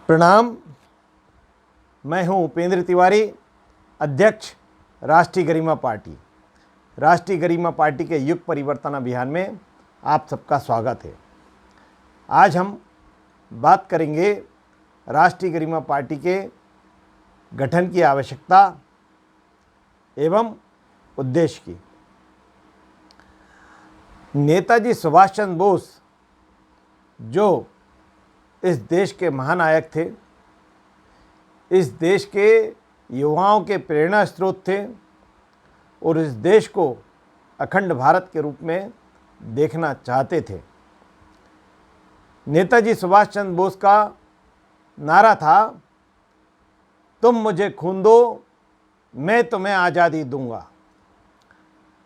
प्रणाम। मैं हूं उपेंद्र तिवारी, अध्यक्ष राष्ट्रीय गरिमा पार्टी। राष्ट्रीय गरिमा पार्टी के युग परिवर्तन अभियान में आप सबका स्वागत है। आज हम बात करेंगे राष्ट्रीय गरिमा पार्टी के गठन की आवश्यकता एवं उद्देश्य की। नेताजी सुभाष चंद्र बोस जो इस देश के महानायक थे, इस देश के युवाओं के प्रेरणा स्रोत थे और इस देश को अखंड भारत के रूप में देखना चाहते थे। नेताजी सुभाष चंद्र बोस का नारा था, तुम मुझे खून दो, मैं तुम्हें आज़ादी दूंगा।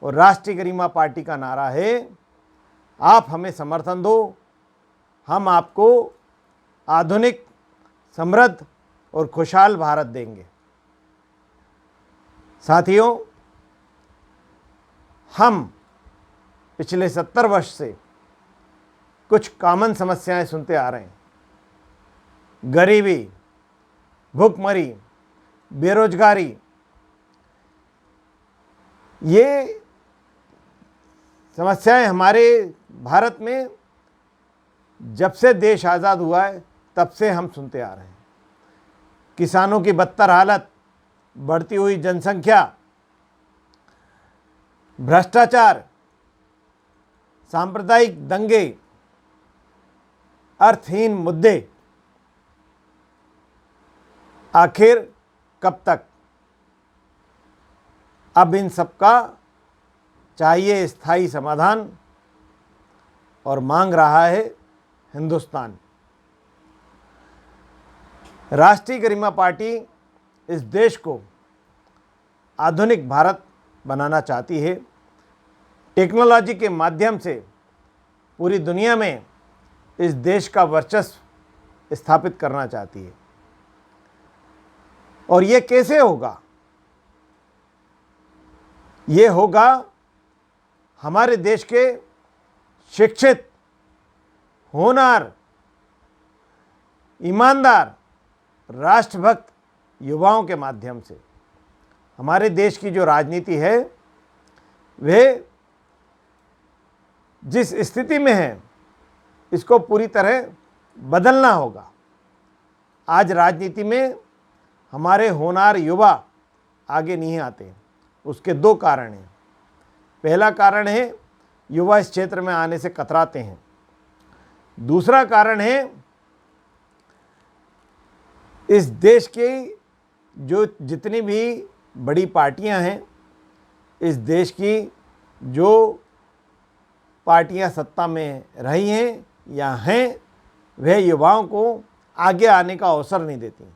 और राष्ट्रीय गरिमा पार्टी का नारा है, आप हमें समर्थन दो, हम आपको आधुनिक, समृद्ध और खुशहाल भारत देंगे। साथियों, हम पिछले 70 वर्ष से कुछ कॉमन समस्याएं सुनते आ रहे हैं। गरीबी, भूखमरी, बेरोजगारी, ये समस्याएं हमारे भारत में जब से देश आज़ाद हुआ है तब से हम सुनते आ रहे हैं। किसानों की बदतर हालत, बढ़ती हुई जनसंख्या, भ्रष्टाचार, सांप्रदायिक दंगे, अर्थहीन मुद्दे, आखिर कब तक? अब इन सब का चाहिए स्थायी समाधान और मांग रहा है हिंदुस्तान। राष्ट्रीय गरिमा पार्टी इस देश को आधुनिक भारत बनाना चाहती है। टेक्नोलॉजी के माध्यम से पूरी दुनिया में इस देश का वर्चस्व स्थापित करना चाहती है। और ये कैसे होगा? ये होगा हमारे देश के शिक्षित, होनहार, ईमानदार, राष्ट्रभक्त युवाओं के माध्यम से। हमारे देश की जो राजनीति है वह जिस स्थिति में है इसको पूरी तरह बदलना होगा। आज राजनीति में हमारे होनहार युवा आगे नहीं आते। उसके दो कारण हैं। पहला कारण है युवा इस क्षेत्र में आने से कतराते हैं। दूसरा कारण है इस देश की जो जितनी भी बड़ी पार्टियां हैं, इस देश की जो पार्टियां सत्ता में रही हैं या हैं, वह युवाओं को आगे आने का अवसर नहीं देती।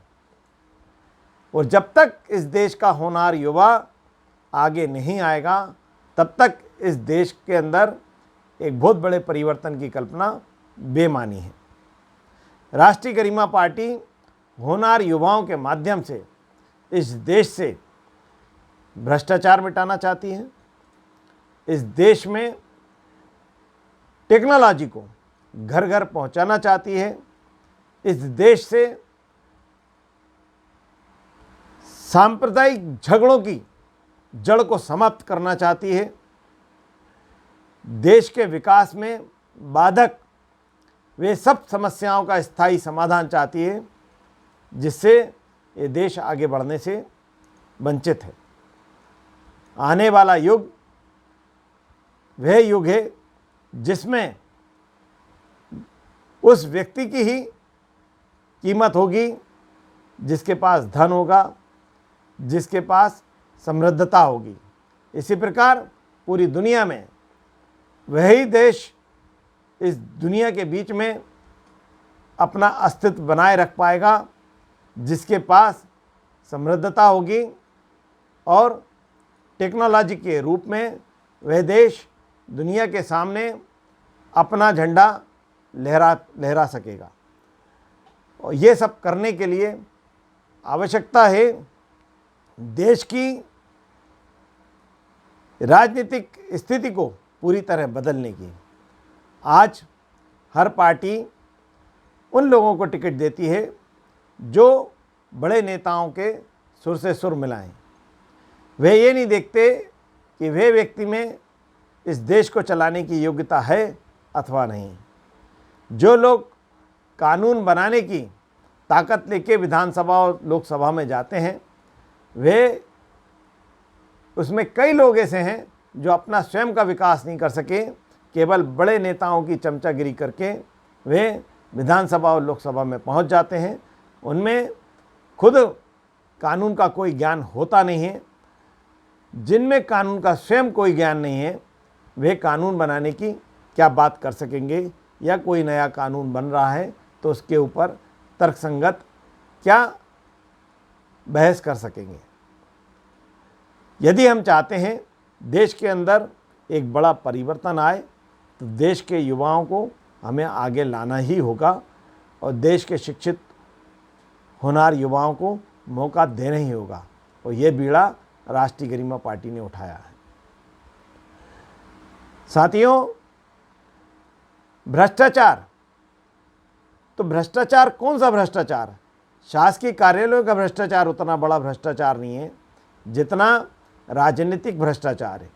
और जब तक इस देश का होनहार युवा आगे नहीं आएगा तब तक इस देश के अंदर एक बहुत बड़े परिवर्तन की कल्पना बेमानी है। राष्ट्रीय गरिमा पार्टी होनहार युवाओं के माध्यम से इस देश से भ्रष्टाचार मिटाना चाहती है। इस देश में टेक्नोलॉजी को घर घर पहुंचाना चाहती है। इस देश से सांप्रदायिक झगड़ों की जड़ को समाप्त करना चाहती है। देश के विकास में बाधक वे सब समस्याओं का स्थायी समाधान चाहती है जिससे ये देश आगे बढ़ने से वंचित है। आने वाला युग वह युग है जिसमें उस व्यक्ति की ही कीमत होगी जिसके पास धन होगा, जिसके पास समृद्धता होगी। इसी प्रकार पूरी दुनिया में वही देश इस दुनिया के बीच में अपना अस्तित्व बनाए रख पाएगा जिसके पास समृद्धता होगी और टेक्नोलॉजी के रूप में वह देश दुनिया के सामने अपना झंडा लहरा सकेगा। और ये सब करने के लिए आवश्यकता है देश की राजनीतिक स्थिति को पूरी तरह बदलने की। आज हर पार्टी उन लोगों को टिकट देती है जो बड़े नेताओं के सुर से सुर मिलाएं। वे ये नहीं देखते कि वे व्यक्ति में इस देश को चलाने की योग्यता है अथवा नहीं। जो लोग कानून बनाने की ताकत लेके विधानसभा और लोकसभा में जाते हैं, वे उसमें कई लोग ऐसे हैं जो अपना स्वयं का विकास नहीं कर सके, केवल बड़े नेताओं की चमचागिरी करके वे विधानसभा और लोकसभा में पहुंच जाते हैं। उनमें खुद कानून का कोई ज्ञान होता नहीं है। जिनमें कानून का स्वयं कोई ज्ञान नहीं है, वे कानून बनाने की क्या बात कर सकेंगे, या कोई नया कानून बन रहा है तो उसके ऊपर तर्कसंगत क्या बहस कर सकेंगे। यदि हम चाहते हैं देश के अंदर एक बड़ा परिवर्तन आए, तो देश के युवाओं को हमें आगे लाना ही होगा और देश के शिक्षित होनहार युवाओं को मौका देना ही होगा। और ये बीड़ा राष्ट्रीय गरिमा पार्टी ने उठाया है। साथियों, भ्रष्टाचार, तो भ्रष्टाचार कौन सा भ्रष्टाचार? शासकीय कार्यालयों का भ्रष्टाचार उतना बड़ा भ्रष्टाचार नहीं है जितना राजनीतिक भ्रष्टाचार है।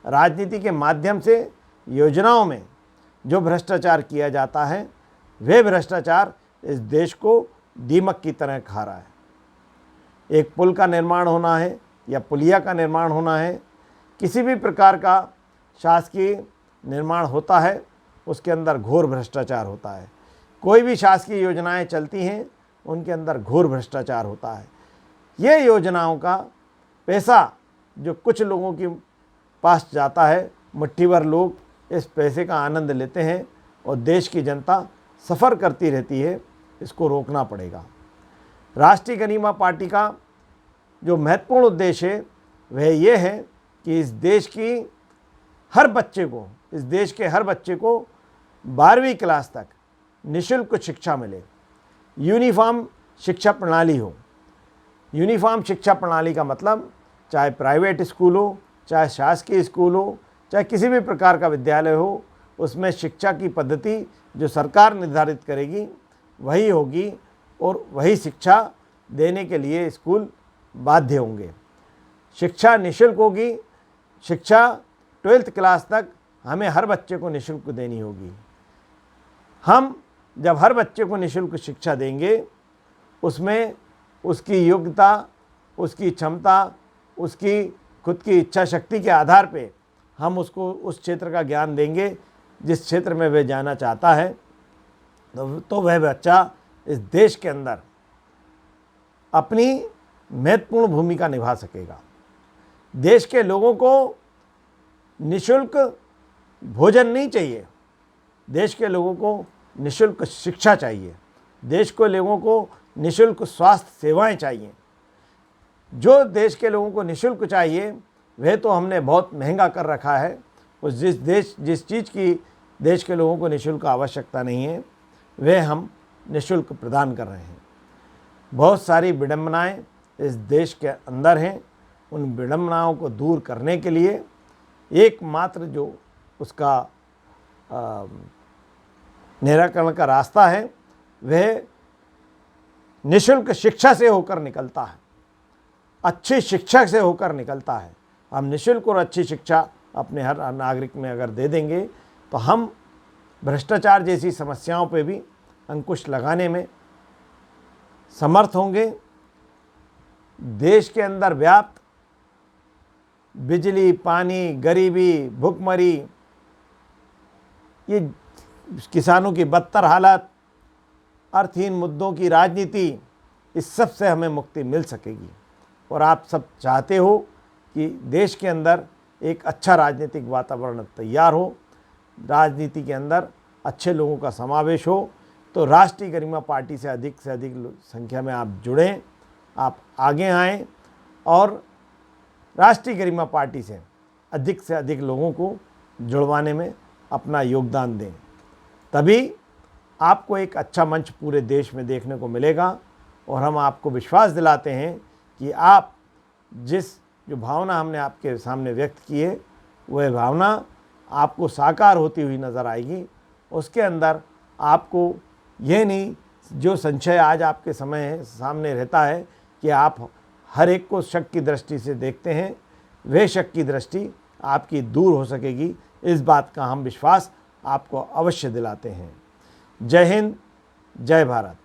राजनीति के माध्यम से योजनाओं में जो भ्रष्टाचार किया जाता है, वे भ्रष्टाचार इस देश को दीमक की तरह खा रहा है। एक पुल का निर्माण होना है या पुलिया का निर्माण होना है, किसी भी प्रकार का शासकीय निर्माण होता है, उसके अंदर घोर भ्रष्टाचार होता है। कोई भी शासकीय योजनाएं चलती हैं, उनके अंदर घोर भ्रष्टाचार होता है। ये योजनाओं का पैसा जो कुछ लोगों के पास जाता है, मुट्ठी भर लोग इस पैसे का आनंद लेते हैं और देश की जनता सफ़र करती रहती है। इसको रोकना पड़ेगा। राष्ट्रीय गरिमा पार्टी का जो महत्वपूर्ण उद्देश्य है वह ये है कि इस देश के हर बच्चे को 12वीं क्लास तक निःशुल्क शिक्षा मिले। यूनिफॉर्म शिक्षा प्रणाली हो। यूनिफॉर्म शिक्षा प्रणाली का मतलब चाहे प्राइवेट स्कूल हो, चाहे शासकीय स्कूल हो, चाहे किसी भी प्रकार का विद्यालय हो, उसमें शिक्षा की पद्धति जो सरकार निर्धारित करेगी वही होगी और वही शिक्षा देने के लिए स्कूल बाध्य होंगे। शिक्षा निःशुल्क होगी। शिक्षा 12th क्लास तक हमें हर बच्चे को निःशुल्क देनी होगी। हम जब हर बच्चे को निःशुल्क शिक्षा देंगे, उसमें उसकी योग्यता, उसकी क्षमता, उसकी खुद की इच्छा शक्ति के आधार पे हम उसको उस क्षेत्र का ज्ञान देंगे जिस क्षेत्र में वह जाना चाहता है, तो वह बच्चा इस देश के अंदर अपनी महत्वपूर्ण भूमिका निभा सकेगा। देश के लोगों को निःशुल्क भोजन नहीं चाहिए, देश के लोगों को निःशुल्क शिक्षा चाहिए, देश के लोगों को निःशुल्क स्वास्थ्य सेवाएं चाहिए। जो देश के लोगों को निःशुल्क चाहिए वह तो हमने बहुत महंगा कर रखा है। उस जिस चीज़ की देश के लोगों को निःशुल्क आवश्यकता नहीं है, वह हम निःशुल्क प्रदान कर रहे हैं। बहुत सारी विडंबनाएं इस देश के अंदर हैं। उन विडंबनाओं को दूर करने के लिए एकमात्र जो उसका निराकरण का रास्ता है वह निःशुल्क शिक्षा से होकर निकलता है, अच्छी शिक्षा से होकर निकलता है। हम निःशुल्क और अच्छी शिक्षा अपने हर नागरिक में अगर दे देंगे तो हम भ्रष्टाचार जैसी समस्याओं पे भी अंकुश लगाने में समर्थ होंगे। देश के अंदर व्याप्त बिजली, पानी, गरीबी, भुखमरी, ये किसानों की बदतर हालत, अर्थहीन मुद्दों की राजनीति, इस सब से हमें मुक्ति मिल सकेगी। और आप सब चाहते हो कि देश के अंदर एक अच्छा राजनीतिक वातावरण तैयार हो, राजनीति के अंदर अच्छे लोगों का समावेश हो, तो राष्ट्रीय गरिमा पार्टी से अधिक संख्या में आप जुड़ें, आप आगे आएं और राष्ट्रीय गरिमा पार्टी से अधिक लोगों को जुड़वाने में अपना योगदान दें। तभी आपको एक अच्छा मंच पूरे देश में देखने को मिलेगा। और हम आपको विश्वास दिलाते हैं कि आप जो भावना हमने आपके सामने व्यक्त की है, वह भावना आपको साकार होती हुई नज़र आएगी। उसके अंदर आपको यह नहीं जो संशय आज आपके सामने रहता है कि आप हर एक को शक की दृष्टि से देखते हैं, वह शक की दृष्टि आपकी दूर हो सकेगी। इस बात का हम विश्वास आपको अवश्य दिलाते हैं। जय हिंद, जय भारत।